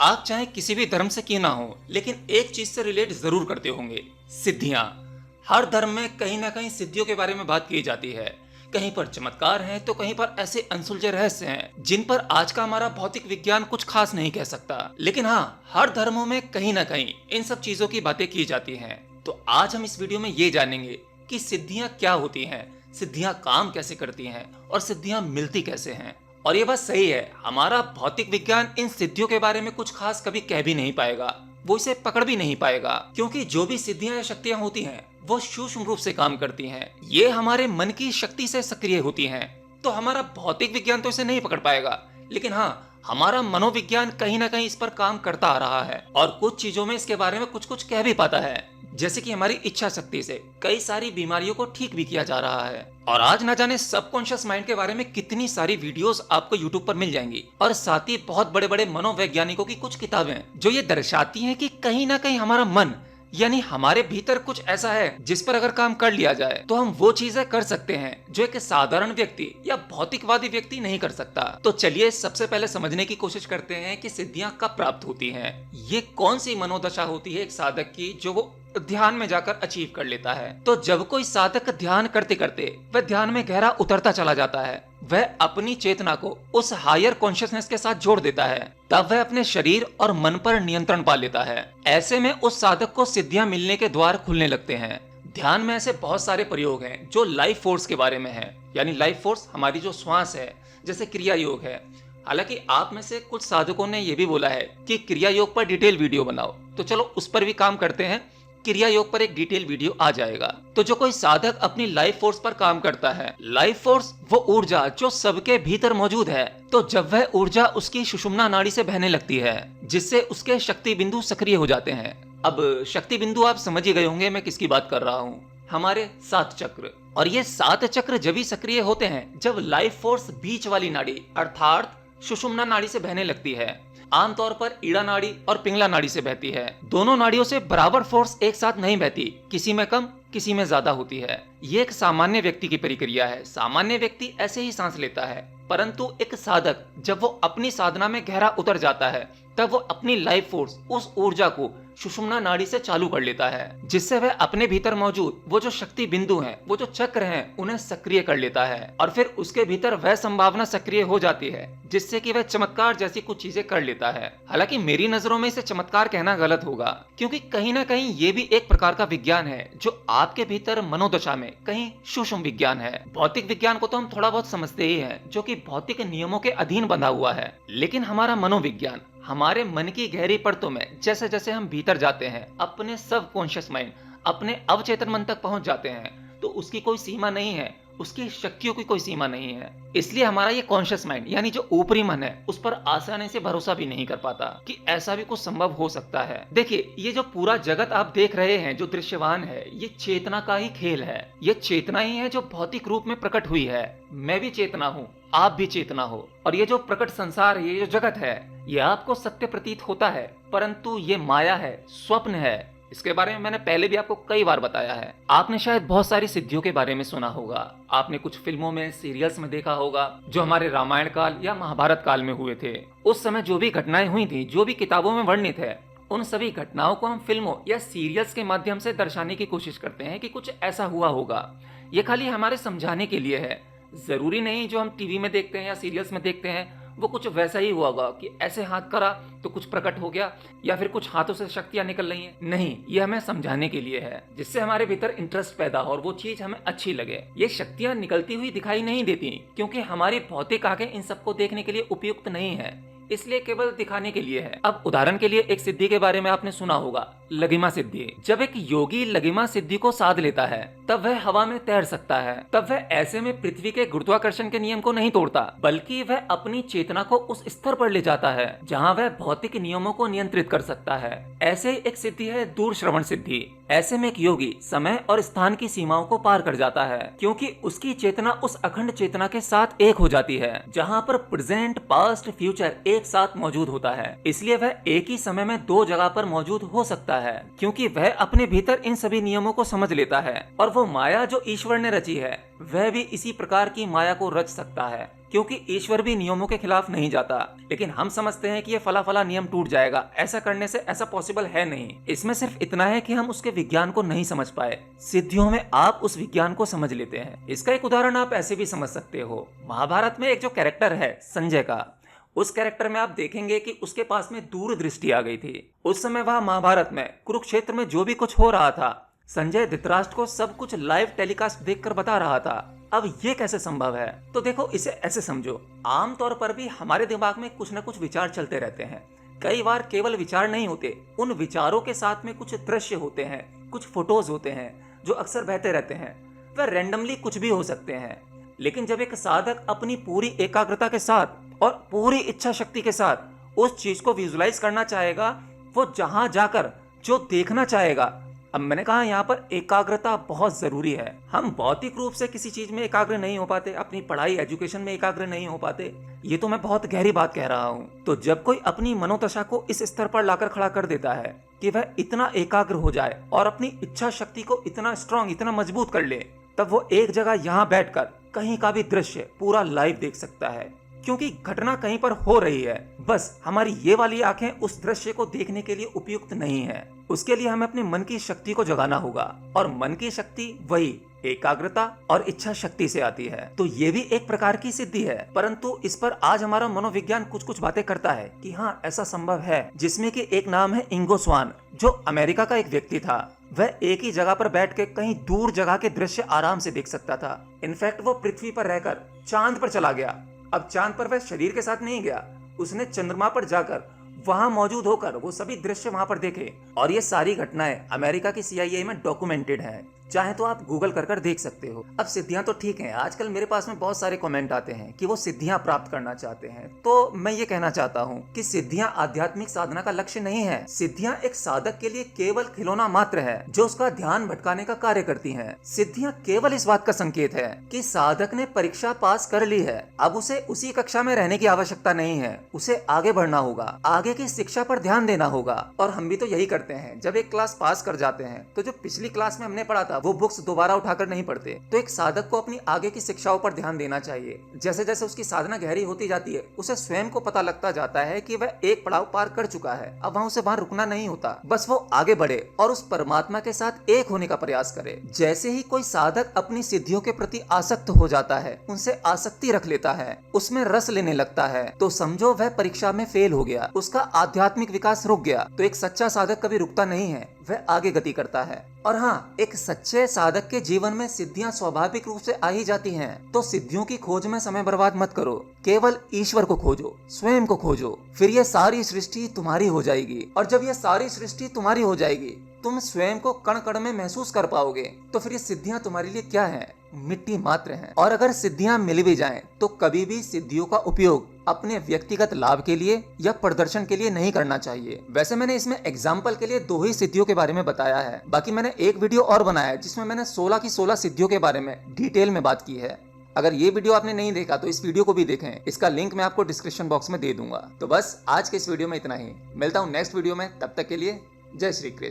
आप चाहे किसी भी धर्म से क्यों ना हो, लेकिन एक चीज से रिलेट जरूर करते होंगे, सिद्धियां। हर धर्म में कहीं ना कहीं सिद्धियों के बारे में बात की जाती है। कहीं पर चमत्कार हैं तो कहीं पर ऐसे अनसुलझे रहस्य हैं जिन पर आज का हमारा भौतिक विज्ञान कुछ खास नहीं कह सकता। लेकिन हाँ, हर धर्मों में कहीं ना कहीं इन सब चीजों की बातें की जाती हैं। तो आज हम इस वीडियो में ये जानेंगे कि सिद्धियां क्या होती हैं, सिद्धियां काम कैसे करती हैं और सिद्धियां मिलती कैसे हैं। और ये बात सही है, हमारा भौतिक विज्ञान इन सिद्धियों के बारे में कुछ खास कभी कह भी नहीं पाएगा, वो इसे पकड़ भी नहीं पाएगा, क्योंकि जो भी सिद्धियां या शक्तियां होती हैं वो सूक्ष्म रूप से काम करती हैं। ये हमारे मन की शक्ति से सक्रिय होती हैं। तो हमारा भौतिक विज्ञान तो इसे नहीं पकड़ पाएगा, लेकिन हाँ, हमारा मनोविज्ञान कहीं ना कहीं इस पर काम करता आ रहा है और कुछ चीजों में इसके बारे में कुछ कुछ कह भी पाता है। जैसे कि हमारी इच्छा शक्ति से कई सारी बीमारियों को ठीक भी किया जा रहा है। और आज ना जाने सबकॉन्शियस माइंड के बारे में कितनी सारी वीडियोस आपको यूट्यूब पर मिल जाएंगी, और साथ ही बहुत बड़े बड़े मनोवैज्ञानिकों की कुछ किताबें जो ये दर्शाती हैं कि कहीं ना कहीं हमारा मन यानी हमारे भीतर कुछ ऐसा है जिस पर अगर काम कर लिया जाए तो हम वो चीजें कर सकते हैं जो एक साधारण व्यक्ति या भौतिकवादी व्यक्ति नहीं कर सकता। तो चलिए सबसे पहले समझने की कोशिश करते हैं कि सिद्धियां कब प्राप्त होती हैं। ये कौन सी मनोदशा होती है एक साधक की जो वो ध्यान में जाकर अचीव कर लेता है। तो जब कोई साधक ध्यान करते करते वह ध्यान में गहरा उतरता चला जाता है, वह अपनी चेतना को उस हायर कॉन्शियसनेस के साथ जोड़ देता है, तब वह अपने शरीर और मन पर नियंत्रण पा लेता है। ऐसे में उस साधक को सिद्धियां मिलने के द्वार खुलने लगते हैं। ध्यान में ऐसे बहुत सारे प्रयोग हैं जो लाइफ फोर्स के बारे में है, यानी लाइफ फोर्स हमारी जो श्वास है, जैसे क्रिया योग है। हालांकि आप में से कुछ साधकों ने यह भी बोला है कि क्रिया योग पर डिटेल वीडियो बनाओ, तो चलो उस पर भी काम करते हैं। क्रिया योग पर एक डिटेल वीडियो आ जाएगा। तो जो कोई साधक अपनी लाइफ फोर्स पर काम करता है, लाइफ फोर्स वो ऊर्जा जो सबके भीतर मौजूद है, तो जब वह ऊर्जा उसकी सुषुम्ना नाड़ी से बहने लगती है, जिससे उसके शक्ति बिंदु सक्रिय हो जाते हैं। अब शक्ति बिंदु आप समझ ही गए होंगे मैं किसकी बात कर रहा हूँ, हमारे 7 चक्र। और ये 7 चक्र जब भी सक्रिय होते हैं जब लाइफ फोर्स बीच वाली नाड़ी अर्थात सुषुम्ना नाड़ी से बहने लगती है। आमतौर पर ईड़ा नाड़ी और पिंगला नाड़ी से बहती है। दोनों नाड़ियों से बराबर फोर्स एक साथ नहीं बहती, किसी में कम किसी में ज्यादा होती है। ये एक सामान्य व्यक्ति की प्रक्रिया है। सामान्य व्यक्ति ऐसे ही सांस लेता है, परंतु एक साधक जब वो अपनी साधना में गहरा उतर जाता है तब वो अपनी लाइफ फोर्स उस ऊर्जा को सुषुम्ना नाड़ी से चालू कर लेता है, जिससे वह अपने भीतर मौजूद वो जो शक्ति बिंदु हैं, वो जो चक्र हैं, उन्हें सक्रिय कर लेता है। और फिर उसके भीतर वह संभावना सक्रिय हो जाती है जिससे कि वह चमत्कार जैसी कुछ चीजें कर लेता है। हालांकि मेरी नजरों में इसे चमत्कार कहना गलत होगा, क्योंकि कहीं ना कहीं ये भी एक प्रकार का विज्ञान है जो आपके भीतर मनोदशा में कहीं सूक्ष्म विज्ञान है। भौतिक विज्ञान को तो हम थोड़ा बहुत समझते ही हैं, जो कि भौतिक नियमों के अधीन बंधा हुआ है, लेकिन हमारा मनोविज्ञान हमारे मन की गहरी परतों में जैसे जैसे हम भीतर जाते हैं, अपने सब कॉन्शियस माइंड, अपने अवचेतन मन तक पहुंच जाते हैं, तो उसकी कोई सीमा नहीं है, उसकी शक्तियों की कोई सीमा नहीं है। इसलिए हमारा ये कॉन्शियस माइंड यानी जो ऊपरी मन है उस पर आसानी से भरोसा भी नहीं कर पाता कि ऐसा भी कुछ संभव हो सकता है। देखिए, ये जो पूरा जगत आप देख रहे हैं जो दृश्यमान है, ये चेतना का ही खेल है। ये चेतना ही है जो भौतिक रूप में प्रकट हुई है। मैं भी चेतना हूँ, आप भी चेतना हो, और ये जो प्रकट संसार है, ये जो जगत है, ये आपको सत्य प्रतीत होता है, परंतु ये माया है, स्वप्न है। इसके बारे में मैंने पहले भी आपको कई बार बताया है। आपने शायद बहुत सारी सिद्धियों के बारे में सुना होगा, आपने कुछ फिल्मों में, सीरियल्स में देखा होगा जो हमारे रामायण काल या महाभारत काल में हुए थे। उस समय जो भी घटनाएं हुई थी, जो भी किताबों में वर्णित है, उन सभी घटनाओं को हम फिल्मों या सीरियल्स के माध्यम से दर्शाने की कोशिश करते हैं कि कुछ ऐसा हुआ होगा। ये खाली हमारे समझाने के लिए है। जरूरी नहीं जो हम टीवी में देखते हैं या सीरियल्स में देखते हैं वो कुछ वैसा ही हुआ होगा कि ऐसे हाथ करा तो कुछ प्रकट हो गया, या फिर कुछ हाथों से शक्तियां निकल रही हैं। नहीं, ये हमें समझाने के लिए है, जिससे हमारे भीतर इंटरेस्ट पैदा हो और वो चीज हमें अच्छी लगे। ये शक्तियां निकलती हुई दिखाई नहीं देती, क्योंकि हमारी भौतिक आंखें इन सबको देखने के लिए उपयुक्त नहीं है, इसलिए केवल दिखाने के लिए है। अब उदाहरण के लिए एक सिद्धि के बारे में आपने सुना होगा, लघिमा सिद्धि। जब एक योगी लघिमा सिद्धि को साध लेता है तब वह हवा में तैर सकता है। तब वह ऐसे में पृथ्वी के गुरुत्वाकर्षण के नियम को नहीं तोड़ता, बल्कि वह अपनी चेतना को उस स्तर पर ले जाता है जहाँ वह भौतिक नियमों को नियंत्रित कर सकता है। ऐसे एक सिद्धि है दूर श्रवण सिद्धि। ऐसे में एक योगी समय और स्थान की सीमाओं को पार कर जाता है, क्योंकि उसकी चेतना उस अखंड चेतना के साथ एक हो जाती है जहाँ पर प्रेजेंट, पास्ट, फ्यूचर एक साथ मौजूद होता है। इसलिए वह एक ही समय में 2 जगह पर मौजूद हो सकता है, क्योंकि वह अपने भीतर इन सभी नियमों को समझ लेता है। और वो माया जो ईश्वर ने रची है, वह भी इसी प्रकार की माया को रच सकता है। क्योंकि ईश्वर भी नियमों के खिलाफ नहीं जाता। लेकिन हम समझते हैं कि ये फला फला नियम टूट जाएगा, ऐसा करने से ऐसा पॉसिबल है नहीं। इसमें सिर्फ इतना है कि हम उसके विज्ञान को नहीं समझ पाए। सिद्धियों में आप उस विज्ञान को समझ लेते हैं। इसका एक उदाहरण आप ऐसे भी समझ सकते हो। महाभारत में एक जो कैरेक्टर है संजय का, उस कैरेक्टर में आप देखेंगे कि उसके पास में दूरदृष्टि आ गई थी। उस समय वह महाभारत में कुरुक्षेत्र में जो भी कुछ हो रहा था, संजय धृतराष्ट्र को सब कुछ लाइव टेलीकास्ट देखकर बता रहा था। अब ये कैसे संभव है? तो देखो, इसे ऐसे समझो, आमतौर पर भी हमारे दिमाग में कुछ न कुछ विचार चलते रहते हैं। कई बार केवल विचार नहीं होते, उन विचारों के साथ में कुछ दृश्य होते हैं, कुछ फोटोज होते हैं जो अक्सर बहते रहते हैं। वह रैंडमली कुछ भी हो सकते हैं। लेकिन जब एक साधक अपनी पूरी एकाग्रता के साथ और पूरी इच्छा शक्ति के साथ उस चीज को विजुलाइज करना चाहेगा, वो जहां जाकर जो देखना चाहेगा। अब मैंने कहा यहाँ पर एकाग्रता बहुत जरूरी है। हम भौतिक रूप से किसी चीज में एकाग्र नहीं हो पाते, अपनी पढ़ाई एजुकेशन में एकाग्र नहीं हो पाते। ये तो मैं बहुत गहरी बात कह रहा हूँ। तो जब कोई अपनी मनोदशा को इस स्तर पर लाकर खड़ा कर देता है कि वह इतना एकाग्र हो जाए और अपनी इच्छा शक्ति को इतना स्ट्रांग, इतना मजबूत कर ले, तब वो एक जगह यहाँ बैठकर कहीं का भी दृश्य पूरा लाइव देख सकता है। क्योंकि घटना कहीं पर हो रही है, बस हमारी ये वाली आंखें उस दृश्य को देखने के लिए उपयुक्त नहीं है। उसके लिए हमें अपने मन की शक्ति को जगाना होगा, और मन की शक्ति वही एकाग्रता और इच्छा शक्ति से आती है। तो ये भी एक प्रकार की सिद्धि है। परंतु इस पर आज हमारा मनोविज्ञान कुछ कुछ बातें करता है कि हाँ, ऐसा संभव है। जिसमें कि एक नाम है इंगो स्वान, जो अमेरिका का एक व्यक्ति था। वह एक ही जगह पर बैठ के कहीं दूर जगह के दृश्य आराम से देख सकता था। इनफैक्ट वो पृथ्वी पर रहकर चांद पर चला गया। अब चांद पर वह शरीर के साथ नहीं गया, उसने चंद्रमा पर जाकर वहां मौजूद होकर वो सभी दृश्य वहां पर देखे। और ये सारी घटनाएं अमेरिका की CIA में डॉक्यूमेंटेड है। चाहे तो आप गूगल कर देख सकते हो। अब सिद्धियां तो ठीक हैं, आजकल मेरे पास में बहुत सारे कमेंट आते हैं कि वो सिद्धियां प्राप्त करना चाहते हैं। तो मैं ये कहना चाहता हूँ कि सिद्धियां आध्यात्मिक साधना का लक्ष्य नहीं है। सिद्धियां एक साधक के लिए केवल खिलौना मात्र है जो उसका ध्यान भटकाने का कार्य करती है। सिद्धियां केवल इस बात का संकेत है कि साधक ने परीक्षा पास कर ली है, अब उसे उसी कक्षा में रहने की आवश्यकता नहीं है, उसे आगे बढ़ना होगा, आगे की शिक्षा पर ध्यान देना होगा। और हम भी तो यही करते हैं। जब एक क्लास पास कर जाते हैं तो जो पिछली क्लास में हमने पढ़ा था वो बुक्स दोबारा उठाकर नहीं पढ़ते। तो एक साधक को अपनी आगे की शिक्षाओं पर ध्यान देना चाहिए। जैसे जैसे उसकी साधना गहरी होती जाती है, उसे स्वयं को पता लगता जाता है कि वह एक पड़ाव पार कर चुका है। अब उसे वहां रुकना नहीं होता, बस वो आगे बढ़े और उस परमात्मा के साथ एक होने का प्रयास करे। जैसे ही कोई साधक अपनी सिद्धियों के प्रति आसक्त हो जाता है, उनसे आसक्ति रख लेता है, उसमें रस लेने लगता है, तो समझो वह परीक्षा में फेल हो गया, उसका आध्यात्मिक विकास रुक गया। तो एक सच्चा साधक कभी रुकता नहीं है, वह आगे गति करता है। और हाँ, एक सच्चे साधक के जीवन में सिद्धियां स्वाभाविक रूप से आ ही जाती हैं। तो सिद्धियों की खोज में समय बर्बाद मत करो, केवल ईश्वर को खोजो, स्वयं को खोजो। फिर ये सारी सृष्टि तुम्हारी हो जाएगी। और जब ये सारी सृष्टि तुम्हारी हो जाएगी, तुम स्वयं को कण कण में महसूस कर पाओगे। तो फिर ये सिद्धियां तुम्हारे लिए क्या हैं? मिट्टी मात्र हैं। और अगर सिद्धियां मिल भी जाएं, तो कभी भी सिद्धियों का उपयोग अपने व्यक्तिगत लाभ के लिए या प्रदर्शन के लिए नहीं करना चाहिए। वैसे मैंने इसमें एग्जाम्पल के लिए 2 ही सिद्धियों के बारे में बताया है। बाकी मैंने एक वीडियो और बनाया है जिसमें मैंने 16 की 16 सिद्धियों के बारे में डिटेल में बात की है। अगर ये वीडियो आपने नहीं देखा तो इस वीडियो को भी देखें, इसका लिंक मैं आपको डिस्क्रिप्शन बॉक्स में दे दूंगा। तो बस आज के इस वीडियो में इतना ही। मिलता हूँ नेक्स्ट वीडियो में, तब तक के लिए जय श्री कृष्ण।